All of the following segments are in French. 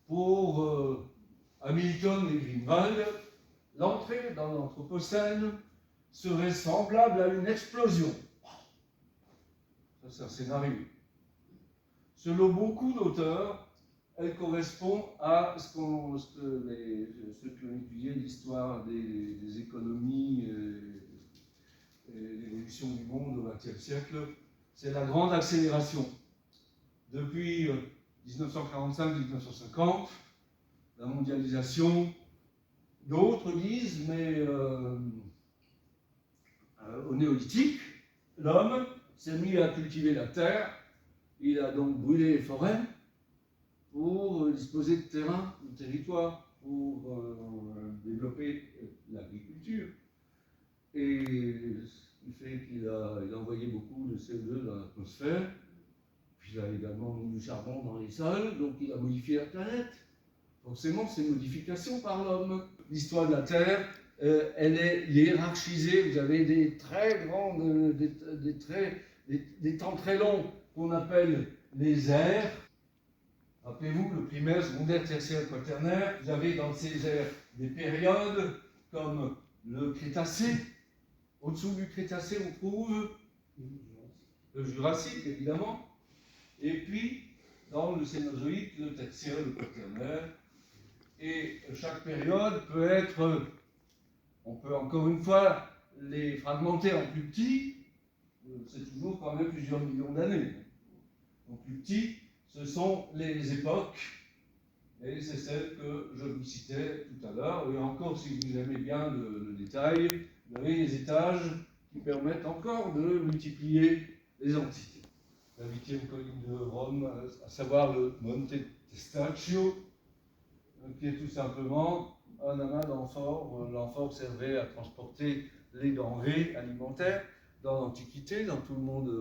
pour Hamilton et Greenwald, l'entrée dans l'Anthropocène serait semblable à une explosion. Ça, c'est un scénario. Selon beaucoup d'auteurs, elle correspond à ceux qui ont étudié l'histoire des économies et l'évolution du monde au XXe siècle. C'est la grande accélération. Depuis 1945-1950, la mondialisation, d'autres disent, mais au néolithique, l'homme s'est mis à cultiver la terre, il a donc brûlé les forêts pour disposer de terrain, de territoire, pour développer l'agriculture. Et ce qui fait qu'il a envoyé beaucoup de CO2 dans l'atmosphère, puis il a également mis du charbon dans les sols, donc il a modifié la planète. Forcément, c'est une modification par l'homme. L'histoire de la Terre, elle est hiérarchisée. Vous avez des très grandes, des temps très longs qu'on appelle les ères. Rappelez-vous, le primaire, secondaire, tertiaire, quaternaire. Vous avez dans ces ères des périodes comme le Crétacé. Au-dessous du Crétacé, on trouve le Jurassique, évidemment. Et puis, dans le Cénozoïque, le tertiaire, le quaternaire. Et chaque période peut être, on peut encore une fois les fragmenter en plus petits, c'est toujours quand même plusieurs millions d'années. En plus petits, ce sont les époques, et c'est celle que je vous citais tout à l'heure. Et encore, si vous aimez bien le détail, vous avez les étages qui permettent encore de multiplier les entités. La 8e colline de Rome, à savoir le Monte Testaccio, qui est tout simplement un amas d'amphores. L'amphore servait à transporter les denrées alimentaires dans l'Antiquité, dans tout le monde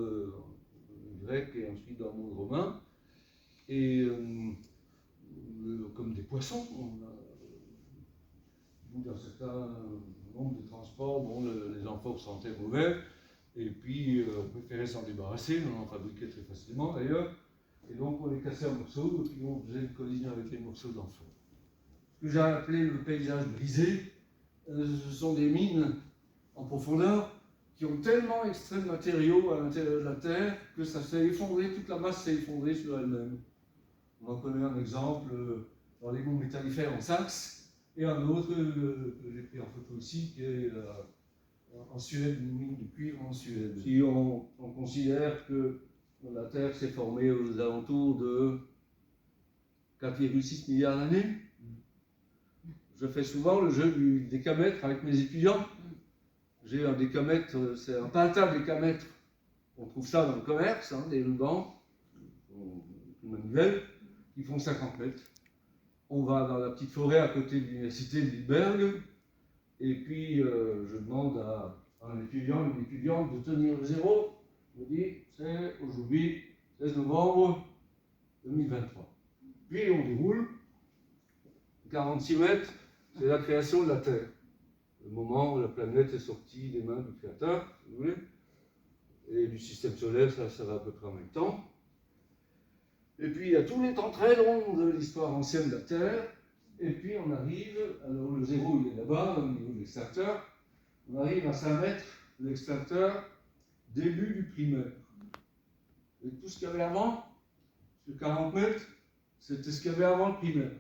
grec et ensuite dans le monde romain. Et comme des poissons, dans certains nombres de transports, bon, les amphores sentaient mauvais, et puis on préférait s'en débarrasser, on en fabriquait très facilement d'ailleurs, et donc on les cassait en morceaux, et puis on faisait une collision avec les morceaux d'amphores. Ce que j'ai appelé le paysage brisé, ce sont des mines en profondeur qui ont tellement extrait de matériaux à l'intérieur de la Terre que ça s'est effondré, toute la masse s'est effondrée sur elle-même. On en connaît un exemple dans les monts métallifères en Saxe, et un autre que j'ai pris en photo ici, qui est en Suède, une mine de cuivre en Suède. Si on considère que la Terre s'est formée aux alentours de 4,6 milliards d'années, je fais souvent le jeu du décamètre avec mes étudiants. J'ai un décamètre, c'est un pentadécamètre. On trouve ça dans le commerce, hein, des rubans, des manivelles, qui font 50 mètres. On va dans la petite forêt à côté de l'université de Lindbergh, et puis je demande à un étudiant, une étudiante de tenir le zéro. Je me dis, c'est aujourd'hui, 16 novembre 2023. Puis on déroule, 46 mètres, c'est la création de la Terre. Le moment où la planète est sortie des mains du Créateur, si vous voulez, et du système solaire, ça va à peu près en même temps. Et puis il y a tous les temps très longs de l'histoire ancienne de la Terre, et puis on arrive, alors le zéro il est là-bas, au niveau de l'extincteur, on arrive à 5 mètres de l'extincteur, début du primaire. Et tout ce qu'il y avait avant, sur 40 mètres, c'était ce qu'il y avait avant le primaire.